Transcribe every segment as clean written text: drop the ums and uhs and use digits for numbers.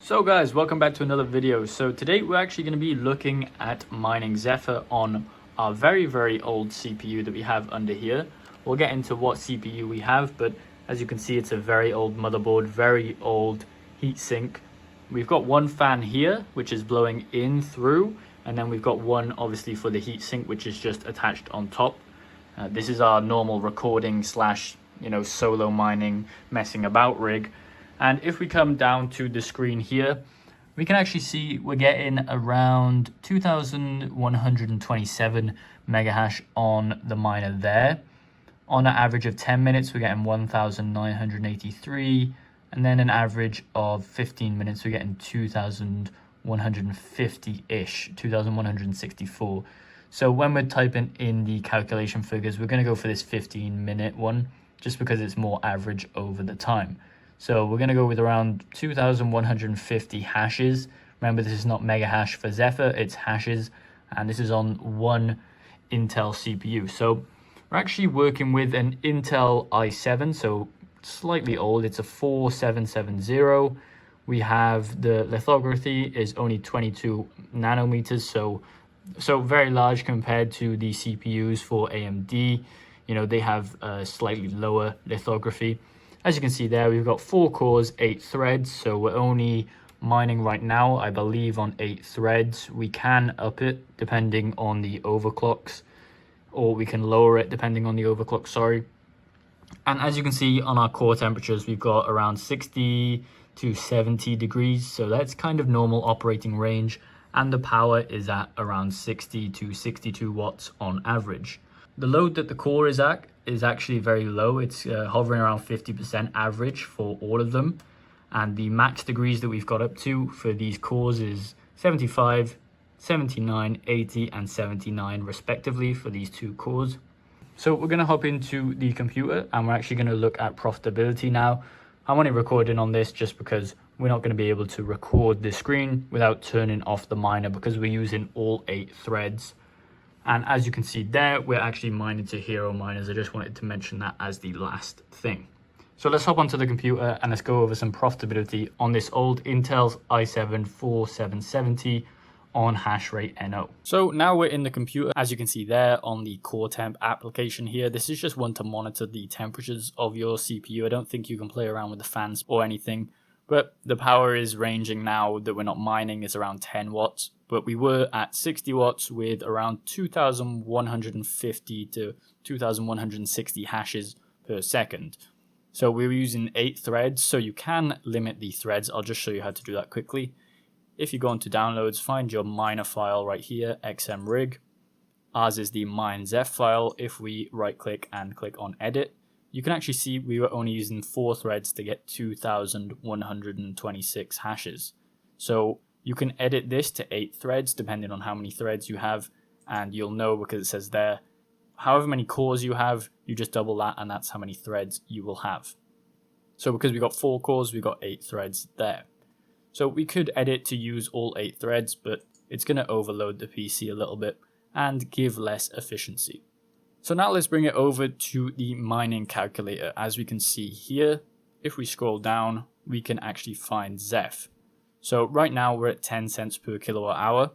So guys, welcome back to another video. So today we're actually going to be looking at mining Zephyr on our very old CPU that we have under here. We'll get into what CPU we have, but as you can see, it's a very old motherboard, very old heatsink. We've got one fan here, which is blowing in through, and then we've got one obviously for the heatsink, which is just attached on top. This is our normal recording slash, solo mining, messing about rig. And if we come down to the screen here, we can actually see we're getting around 2127 mega hash on the miner there. On an average of 10 minutes, we're getting 1983. And then an average of 15 minutes, we're getting 2150-ish, 2164. So when we're typing in the calculation figures, we're going to go for this 15-minute one, just because it's more average over the time. So we're going to go with around 2150 hashes. Remember, this is not mega hash for Zephyr, it's hashes. And this is on one Intel CPU. So we're actually working with an Intel i7, so slightly old. It's a 4770. We have the lithography is only 22 nanometers, so very large compared to the CPUs for AMD. They have a slightly lower lithography. As you can see there, we've got 4 cores, 8 threads, so we're only mining right now, I believe, on 8 threads. We can up it depending on the overclocks, or we can lower it depending on the overclock, sorry. And as you can see on our core temperatures, we've got around 60 to 70 degrees, so that's kind of normal operating range, and the power is at around 60 to 62 watts on average. The load that the core is at is actually very low. It's hovering around 50% average for all of them. And the max degrees that we've got up to for these cores is 75, 79, 80, and 79 respectively for these 2 cores. So we're going to hop into the computer and we're actually going to look at profitability now. I'm only recording on this just because we're not going to be able to record the screen without turning off the miner because we're using all 8 threads. And as you can see there, we're actually mining to hero miners. I just wanted to mention that as the last thing. So let's hop onto the computer and let's go over some profitability on this old Intel's i7-4770 on hash rate NO. So now we're in the computer, as you can see there on the core temp application here. This is just one to monitor the temperatures of your CPU. I don't think you can play around with the fans or anything, but the power is ranging now that we're not mining is around 10 watts. But we were at 60 watts with around 2150 to 2160 hashes per second. So we were using 8 threads, so you can limit the threads. I'll just show you how to do that quickly. If you go into downloads, find your miner file right here, xmrig. Ours is the mine.zef file. If we right click and click on edit, you can actually see we were only using 4 threads to get 2126 hashes. So you can edit this to 8 threads depending on how many threads you have, and you'll know because it says there, however many cores you have, you just double that and that's how many threads you will have. So because we got 4 cores, we got 8 threads there. So we could edit to use all 8 threads, but it's going to overload the PC a little bit and give less efficiency. So now let's bring it over to the mining calculator. As we can see here, if we scroll down, we can actually find Zephyr. So right now we're at 10 cents per kilowatt hour.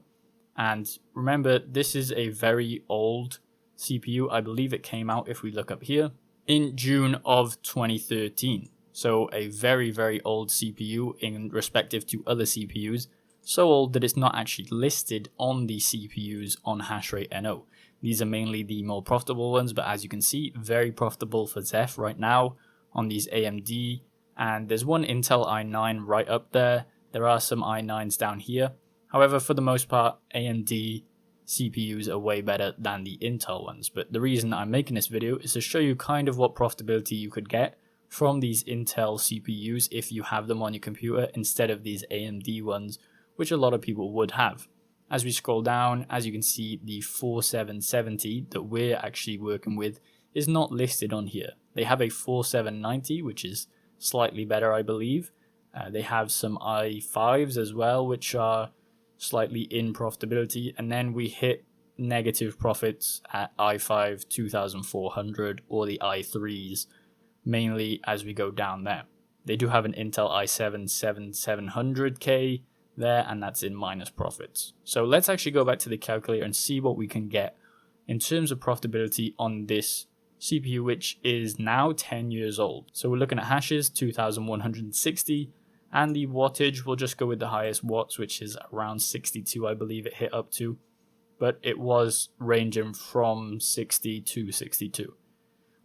And remember, this is a very old CPU. I believe it came out, if we look up here, in June of 2013. So a very old CPU in respective to other CPUs. So old that it's not actually listed on the CPUs on hash rate NO. These are mainly the more profitable ones, but as you can see, very profitable for Zephyr right now on these AMD. And there's one Intel i9 right up there. There are some i9s down here. However, for the most part, AMD CPUs are way better than the Intel ones. But the reason I'm making this video is to show you kind of what profitability you could get from these Intel CPUs if you have them on your computer instead of these AMD ones, which a lot of people would have. As we scroll down, as you can see, the 4770 that we're actually working with is not listed on here. They have a 4790, which is slightly better, I believe. They have some i5s as well, which are slightly in profitability. And then we hit negative profits at i5 2400 or the i3s, mainly as we go down there. They do have an Intel i7-4770K there, and that's in minus profits. So let's actually go back to the calculator and see what we can get in terms of profitability on this CPU, which is now 10 years old. So we're looking at hashes, 2160, and the wattage, we'll just go with the highest watts, which is around 62, I believe it hit up to, but it was ranging from 60 to 62.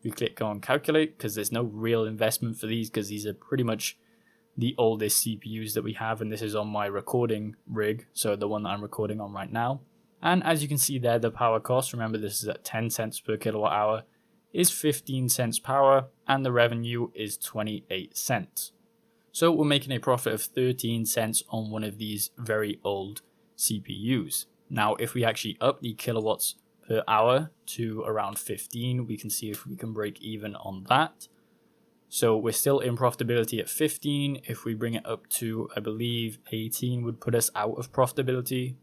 We click on calculate because there's no real investment for these, because these are pretty much the oldest CPUs that we have, and this is on my recording rig, so the one that I'm recording on right now. And as you can see there, the power cost, remember this is at 10 cents per kilowatt hour, is 15 cents power, and the revenue is 28 cents. So we're making a profit of 13 cents on one of these very old CPUs. Now, if we actually up the kilowatts per hour to around 15, we can see if we can break even on that. So we're still in profitability at 15. If we bring it up to, I believe, 18 would put us out of profitability.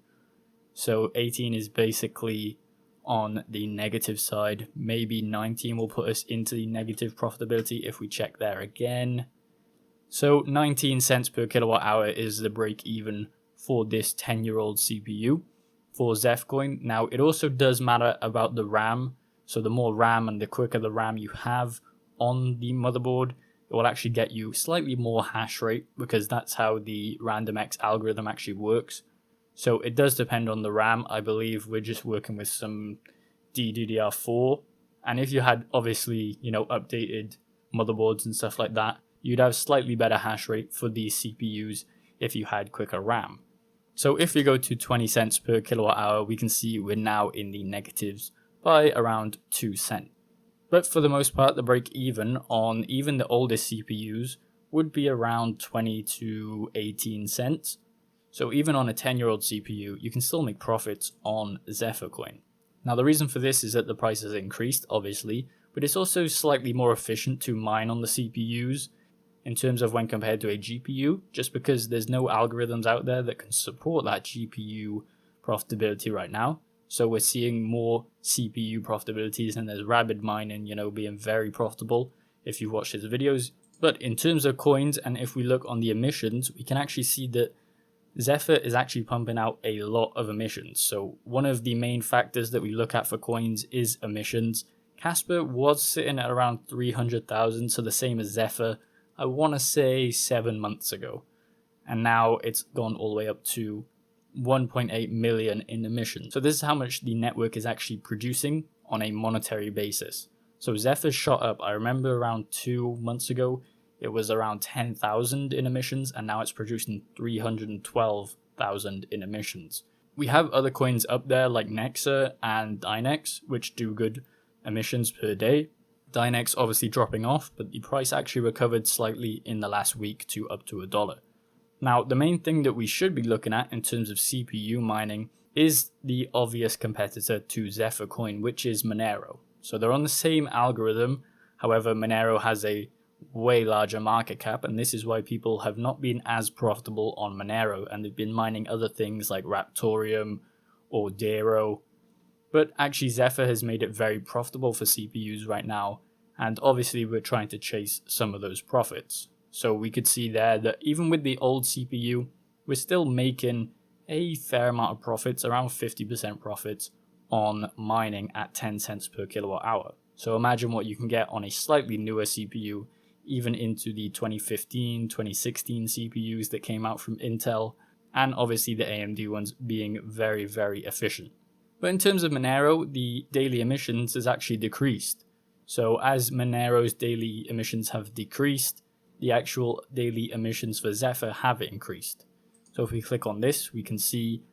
So 18 is basically on the negative side. Maybe 19 will put us into the negative profitability if we check there again. So 19 cents per kilowatt hour is the break even for this 10-year-old CPU for Zephyr coin. Now, it also does matter about the RAM. So the more RAM and the quicker the RAM you have on the motherboard, it will actually get you slightly more hash rate, because that's how the RandomX algorithm actually works. So it does depend on the RAM. I believe we're just working with some DDR4. And if you had obviously, updated motherboards and stuff like that, you'd have slightly better hash rate for these CPUs if you had quicker RAM. So if we go to 20 cents per kilowatt hour, we can see we're now in the negatives by around 2 cents. But for the most part, the break even on even the oldest CPUs would be around 20 to 18 cents. So even on a 10-year-old CPU, you can still make profits on Zephyr coin. Now, the reason for this is that the price has increased, obviously, but it's also slightly more efficient to mine on the CPUs in terms of when compared to a GPU, just because there's no algorithms out there that can support that GPU profitability right now. So we're seeing more CPU profitabilities, and there's rapid mining, being very profitable if you've watched his videos. But in terms of coins, and if we look on the emissions, we can actually see that Zephyr is actually pumping out a lot of emissions. So one of the main factors that we look at for coins is emissions. Casper was sitting at around 300,000, so the same as Zephyr, I want to say 7 months ago. And now it's gone all the way up to 1.8 million in emissions. So this is how much the network is actually producing on a monetary basis. So Zephyr shot up. I remember around 2 months ago, it was around 10,000 in emissions, and now it's producing 312,000 in emissions. We have other coins up there like Nexa and Dynex, which do good emissions per day. Dynex obviously dropping off, but the price actually recovered slightly in the last week to up to $1. Now, the main thing that we should be looking at in terms of CPU mining is the obvious competitor to Zephyr coin, which is Monero. So they're on the same algorithm. However, Monero has a way larger market cap, and this is why people have not been as profitable on Monero, and they've been mining other things like Raptorium or Dero. But actually, Zephyr has made it very profitable for CPUs right now, and obviously we're trying to chase some of those profits. So we could see there that even with the old CPU, we're still making a fair amount of profits, around 50% profits on mining at 10 cents per kilowatt hour. So imagine what you can get on a slightly newer CPU, even into the 2015, 2016 CPUs that came out from Intel, and obviously the AMD ones being very, very efficient. But in terms of Monero, the daily emissions has actually decreased. So as Monero's daily emissions have decreased, the actual daily emissions for Zephyr have increased. So if we click on this, we can see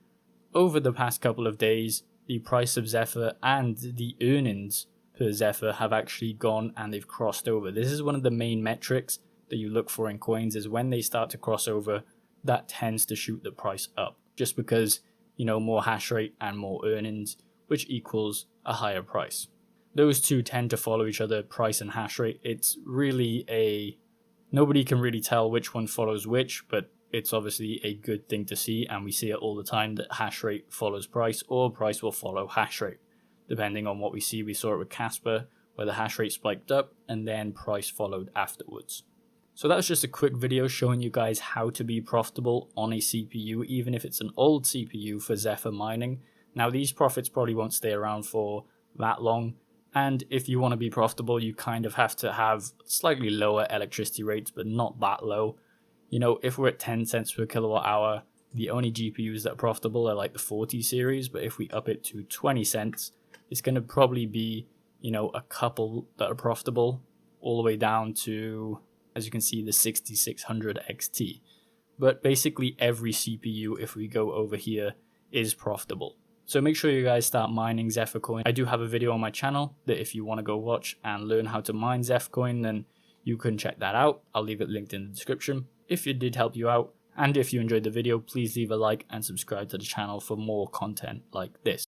over the past couple of days, the price of Zephyr and the earnings per Zephyr have actually gone and they've crossed over. This is one of the main metrics that you look for in coins, is when they start to cross over, that tends to shoot the price up, just because, more hash rate and more earnings, which equals a higher price. Those two tend to follow each other, price and hash rate. It's really nobody can really tell which one follows which, but it's obviously a good thing to see, and we see it all the time that hash rate follows price, or price will follow hash rate, depending on what we see. We saw it with Casper, where the hash rate spiked up and then price followed afterwards. So that was just a quick video showing you guys how to be profitable on a CPU, even if it's an old CPU for Zephyr mining. Now these profits probably won't stay around for that long, and if you want to be profitable, you kind of have to have slightly lower electricity rates, but not that low. You know, if we're at 10 cents per kilowatt hour, the only GPUs that are profitable are like the 40 series, but if we up it to 20 cents, it's going to probably be, you know, a couple that are profitable, all the way down to, as you can see, the 6600 XT. But basically every CPU, if we go over here, is profitable. So make sure you guys start mining Zephyr coin. I do have a video on my channel that if you want to go watch and learn how to mine Zephyr coin, then you can check that out. I'll leave it linked in the description if it did help you out. And if you enjoyed the video, please leave a like and subscribe to the channel for more content like this.